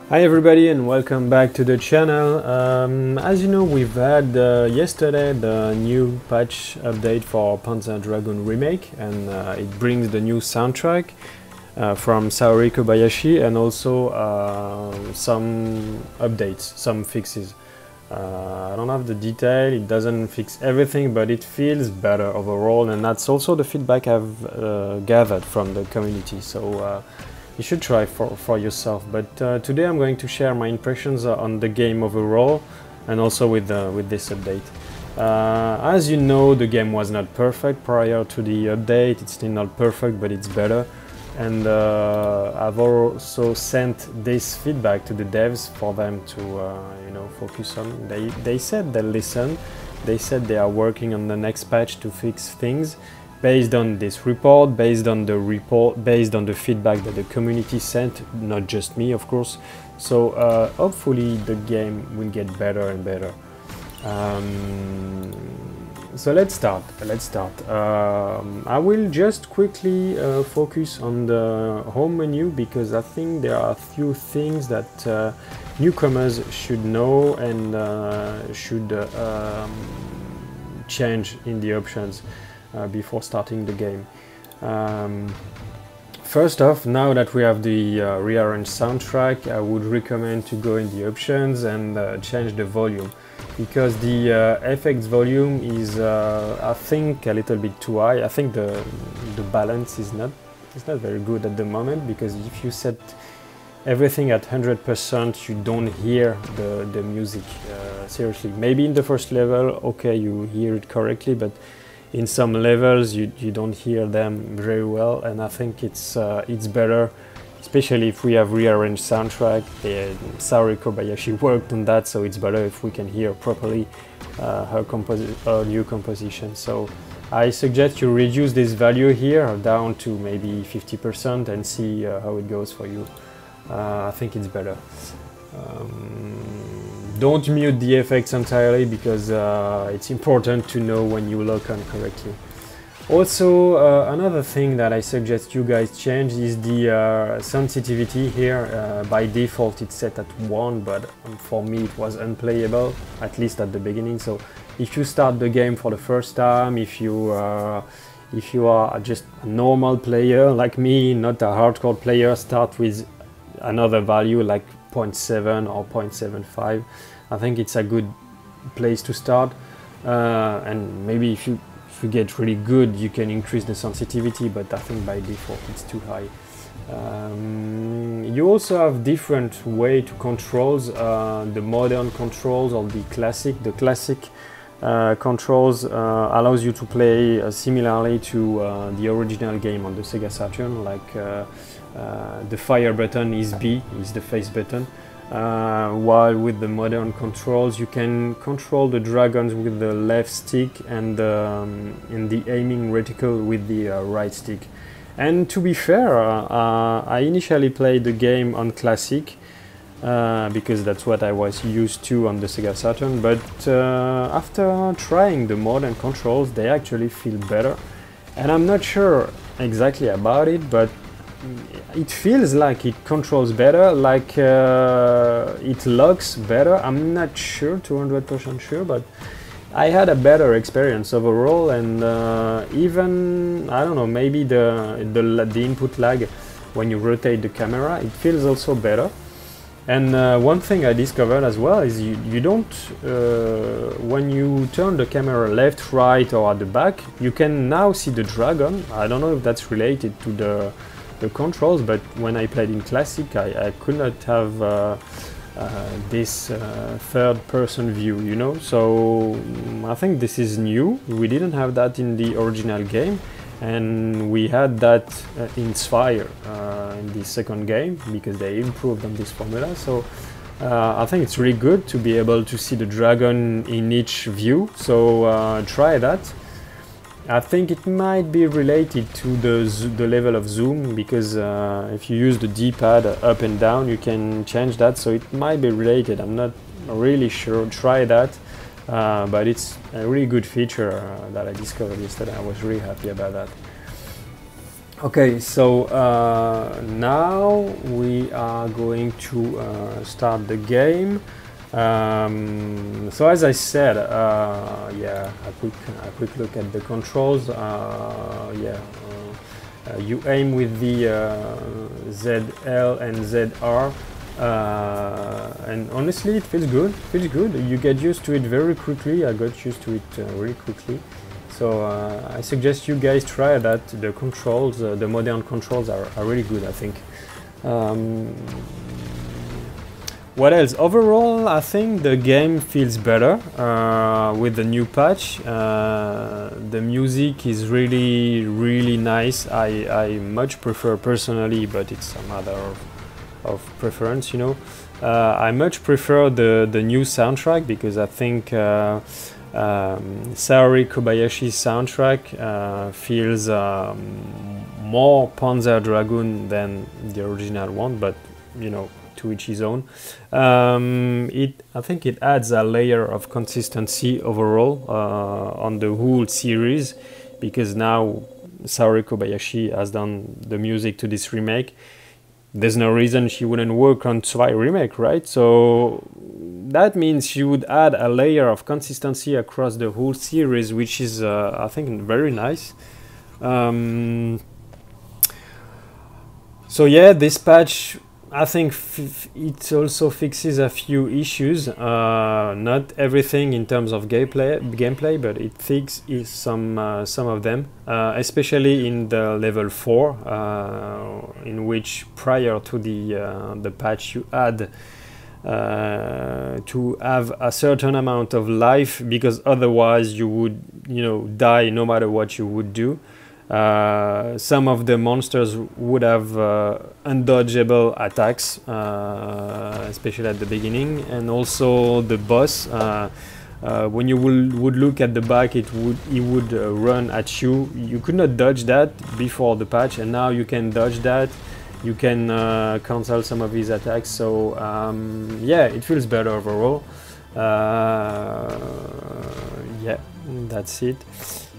Hi everybody and welcome back to the channel. As you know, we've had yesterday the new patch update for Panzer Dragoon Remake, and it brings the new soundtrack from Saori Kobayashi and also some updates, some fixes. I don't have the detail, it doesn't fix everything, but it feels better overall, and that's also the feedback I've gathered from the community. So you should try for yourself. But today I'm going to share my impressions on the game overall and also with this update. As you know, the game was not perfect prior to the update. It's still not perfect, but it's better. And I've also sent this feedback to the devs for them to focus on. They said they'll listen. They said they are working on the next patch to fix things. Based on this report, based on the feedback that the community sent, not just me, of course. So hopefully the game will get better and better. So let's start. I will just quickly focus on the home menu because I think there are a few things that newcomers should know and should change in the options before starting the game. First off, now that we have the rearranged soundtrack, I would recommend to go in the options and change the volume, because the effects volume is I think a little bit too high. I think the balance is not very good at the moment, because if you set everything at 100%, you don't hear the music. Seriously, maybe in the first level, okay, you hear it correctly, but in some levels you don't hear them very well, and I think it's better, especially if we have rearranged soundtrack. Saori Kobayashi worked on that, so it's better if we can hear properly her new composition. So I suggest you reduce this value here down to maybe 50% and see how it goes for you. I think it's better. Don't mute the effects entirely, because it's important to know when you lock on correctly. Also, another thing that I suggest you guys change is the sensitivity here. By default it's set at 1, but for me it was unplayable, at least at the beginning. So if you start the game for the first time, if you are just a normal player like me, not a hardcore player, start with another value like 0.7 or 0.75. I think it's a good place to start, and maybe if you get really good, you can increase the sensitivity, but I think by default it's too high. You also have different way to controls, the modern controls or the classic. The classic controls allows you to play similarly to the original game on the Sega Saturn, like the fire button is B, is the face button, while with the modern controls you can control the dragons with the left stick and the aiming reticle with the right stick. And to be fair, I initially played the game on classic because that's what I was used to on the Sega Saturn, but after trying the modern controls, they actually feel better, and I'm not sure exactly about it, but it feels like it controls better, like it looks better. I'm not sure, 200% sure, but I had a better experience overall, and even, I don't know, maybe the input lag when you rotate the camera, it feels also better. And one thing I discovered as well is you don't, when you turn the camera left, right or at the back, you can now see the dragon. I don't know if that's related to the controls, but when I played in classic, I could not have this third-person view, you know. So I think this is new. We didn't have that in the original game, and we had that in Spire in the second game, because they improved on this formula. So I think it's really good to be able to see the dragon in each view. So try that. I think it might be related to the level of zoom, because if you use the D-pad up and down, you can change that, so it might be related. I'm not really sure. Try that, but it's a really good feature that I discovered yesterday. I was really happy about that. Okay, so now we are going to start the game. So as I said, yeah, a quick look at the controls. You aim with the ZL and ZR, and honestly, it feels good. Feels good. You get used to it very quickly. I got used to it really quickly. So I suggest you guys try that. The controls, the modern controls are really good, I think. What else? Overall, I think the game feels better with the new patch. The music is really nice. I much prefer personally, but it's a matter of preference, you know. I much prefer the new soundtrack because I think Saori Kobayashi's soundtrack feels more Panzer Dragoon than the original one, but you know, to each his own. I think it adds a layer of consistency overall on the whole series, because now Saori Kobayashi has done the music to this remake. There's no reason she wouldn't work on Zwei Remake, right? So that means she would add a layer of consistency across the whole series, which is, I think, very nice. So yeah, this patch, I think it also fixes a few issues. Not everything in terms of gameplay, but it fixes some of them, especially in the level 4, in which prior to the patch you had to have a certain amount of life, because otherwise you would, you know, die no matter what you would do. Some of the monsters would have undodgeable attacks, especially at the beginning, and also the boss. When you would look at the back, he would run at you. You could not dodge that before the patch, and now you can dodge that. You can cancel some of his attacks. So yeah, it feels better overall. Yeah, that's it.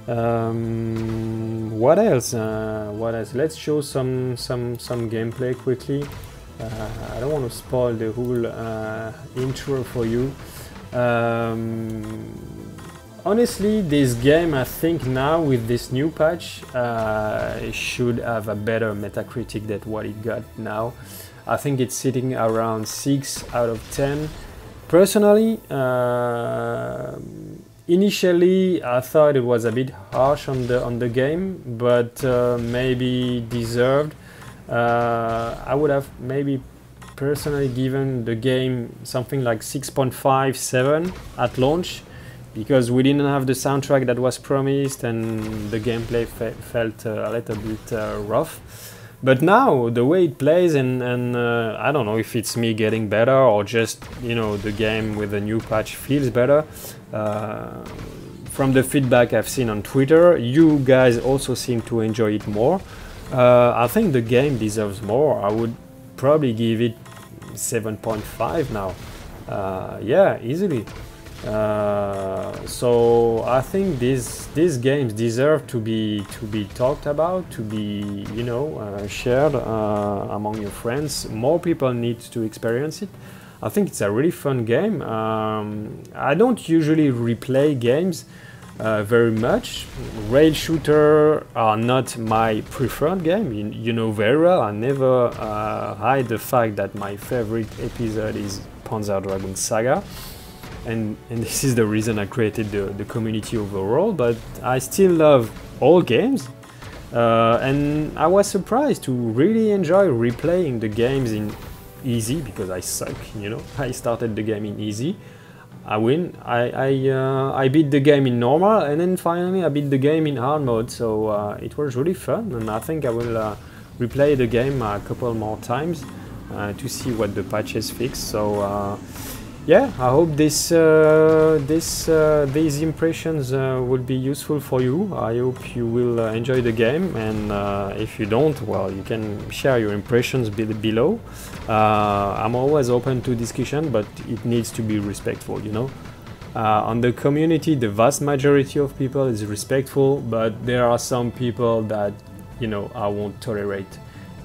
What else? Let's show some gameplay quickly. I don't want to spoil the whole intro for you. Honestly, this game, I think now with this new patch, should have a better Metacritic than what it got now. I think it's sitting around 6 out of 10. Personally, initially, I thought it was a bit harsh on the game, but maybe deserved. I would have maybe personally given the game something like 6.5, 7 at launch, because we didn't have the soundtrack that was promised and the gameplay felt a little bit rough. But now the way it plays, and I don't know if it's me getting better or just, you know, the game with the new patch feels better. From the feedback I've seen on Twitter, you guys also seem to enjoy it more. I think the game deserves more. I would probably give it 7.5 now. Yeah, easily. So I think these games deserve to be talked about, to be, you know, shared among your friends. More people need to experience it. I think it's a really fun game. I don't usually replay games very much. Rail shooter are not my preferred game. You know very well, I never hide the fact that my favorite episode is Panzer Dragoon Saga. And this is the reason I created the community overall, but I still love all games. And I was surprised to really enjoy replaying the games in easy, because I suck, you know. I started the game in easy, I win, I beat the game in normal, and then finally I beat the game in hard mode, so it was really fun, and I think I will replay the game a couple more times to see what the patches fix. So yeah, I hope these impressions will be useful for you. I hope you will enjoy the game, and if you don't, well, you can share your impressions below. I'm always open to discussion, but it needs to be respectful, you know. On the community, the vast majority of people is respectful, but there are some people that you know, I won't tolerate.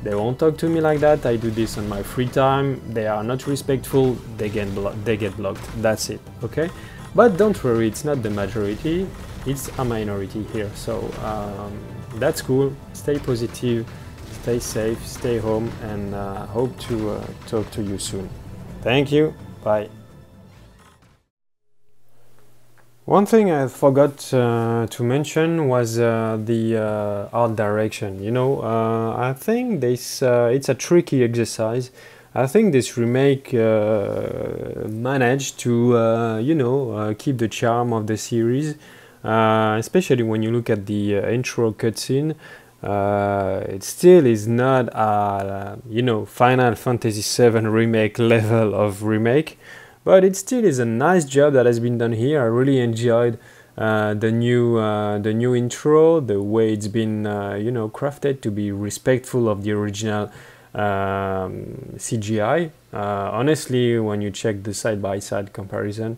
They won't talk to me like that. I do this on my free time. They are not respectful. They get blocked. That's it. Okay, but don't worry. It's not the majority. It's a minority here. So that's cool. Stay positive. Stay safe. Stay home. And hope to talk to you soon. Thank you. Bye. One thing I forgot to mention was the art direction. You know, I think this it's a tricky exercise. I think this remake managed to, you know, keep the charm of the series, especially when you look at the intro cutscene. It still is not a, you know, Final Fantasy VII remake level of remake. But it still is a nice job that has been done here. I really enjoyed the new intro, the way it's been you know, crafted to be respectful of the original CGI. Honestly, when you check the side-by-side comparison,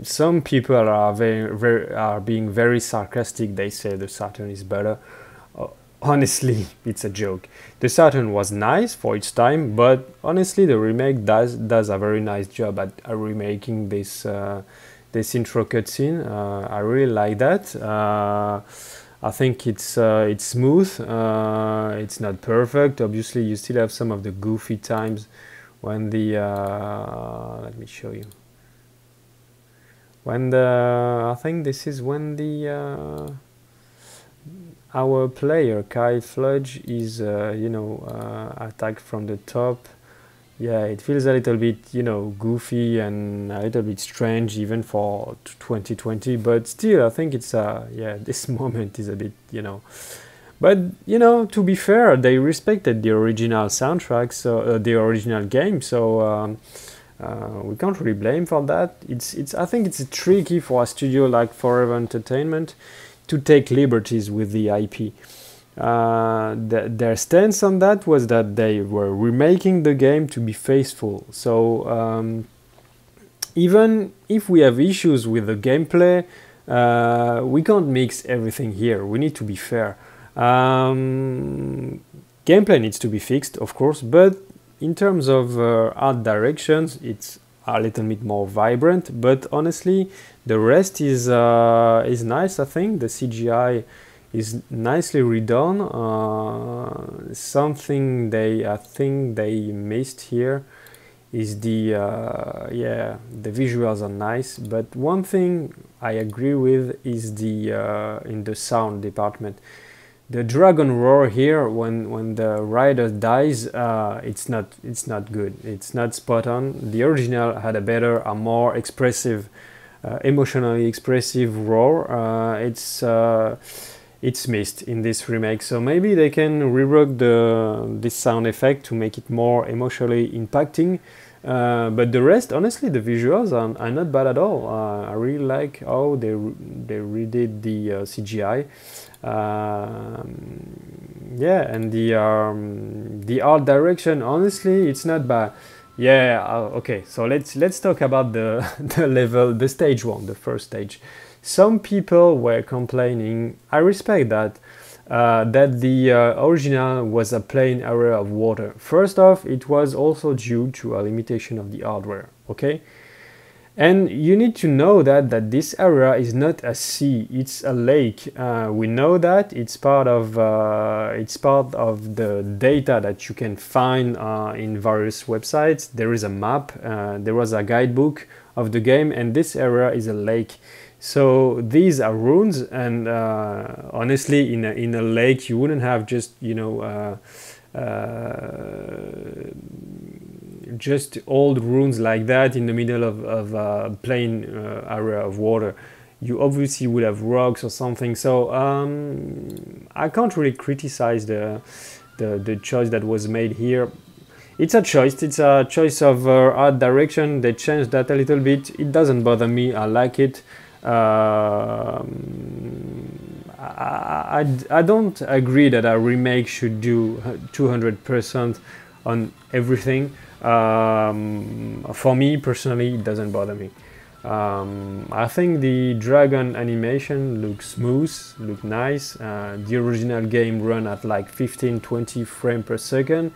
some people are being very sarcastic. They say the Saturn is better. Honestly, it's a joke. The Saturn was nice for its time, but honestly, the remake does a very nice job at remaking this this intro cutscene. I really like that. I think it's smooth. It's not perfect. Obviously, you still have some of the goofy times when the let me show you. When I think this is when the our player Kyle Fludge is you know, attacked from the top. Yeah, it feels a little bit, you know, goofy and a little bit strange even for 2020, but still I think it's yeah, this moment is a bit, you know, but you know, to be fair, they respected the original soundtrack, so the original game, so we can't really blame for that. I think it's tricky for a studio like Forever Entertainment to take liberties with the IP. Their stance on that was that they were remaking the game to be faithful. So even if we have issues with the gameplay, we can't mix everything here. We need to be fair. Gameplay needs to be fixed, of course, but in terms of art directions, it's a little bit more vibrant. But honestly, the rest is nice. I think the CGI is nicely redone. Something I think they missed here is the yeah, the visuals are nice, but one thing I agree with is the in the sound department. The dragon roar here when the rider dies, it's not good. It's not spot on. The original had a more expressive, emotionally expressive roar. It's missed in this remake, so maybe they can rework this sound effect to make it more emotionally impacting. But the rest, honestly, the visuals are not bad at all. I really like how they redid the CGI. Yeah, and the art direction, honestly, it's not bad. Yeah, okay, so let's talk about the level, the stage one, the first stage. Some people were complaining, I respect that, that the original was a plain area of water. First off, it was also due to a limitation of the hardware, okay? And you need to know that this area is not a sea, it's a lake. We know that it's part of the data that you can find in various websites. There is a map, there was a guidebook of the game, and this area is a lake. So these are runes, and honestly, in a lake, you wouldn't have just, you know, just old runes like that in the middle of a plain area of water. You obviously would have rocks or something. So I can't really criticize the choice that was made here. It's a choice. It's a choice of art direction. They changed that a little bit. It doesn't bother me. I like it. I don't agree that a remake should do 200% on everything. For me personally, it doesn't bother me. I think the dragon animation looks smooth, look nice. The original game run at like 15-20 frames per second.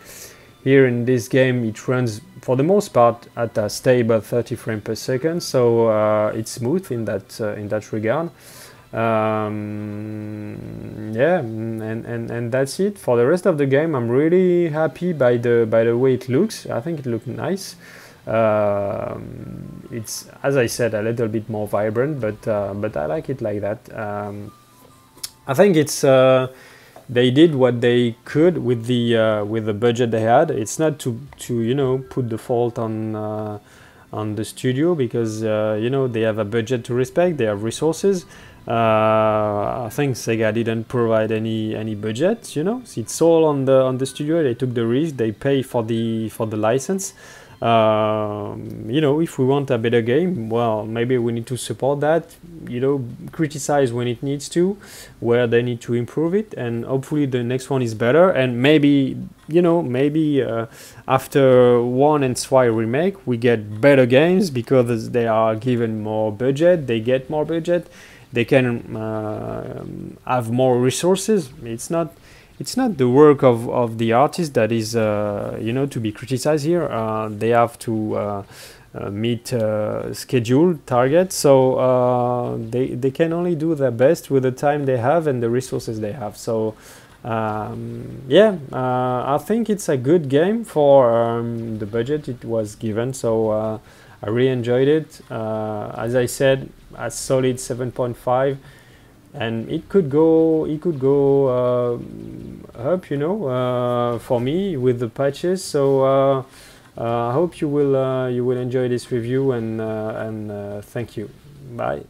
Here in this game it runs for the most part at a stable 30 frames per second, so it's smooth in that regard. Yeah, and that's it. For the rest of the game, I'm really happy by the way it looks. I think it looks nice. It's, as I said, a little bit more vibrant, but I like it like that. I think it's they did what they could with the budget they had. It's not to you know, put the fault on the studio, because you know, they have a budget to respect, they have resources. I think Sega didn't provide any budget, you know. It's all on the studio. They took the risk, they pay for the license. You know, if we want a better game, well, maybe we need to support that, you know, criticize when it needs to, where they need to improve it, and hopefully the next one is better. And maybe, you know, maybe after 1 and 2 remake we get better games, because they are given more budget, they get more budget, they can have more resources. It's not the work of the artist that is you know, to be criticized here. They have to meet scheduled targets, so they can only do their best with the time they have and the resources they have. So yeah, I think it's a good game for the budget it was given. So I really enjoyed it. As I said, a solid 7.5. And it could go up, you know, for me with the patches. So I hope you will enjoy this review, and thank you. Bye.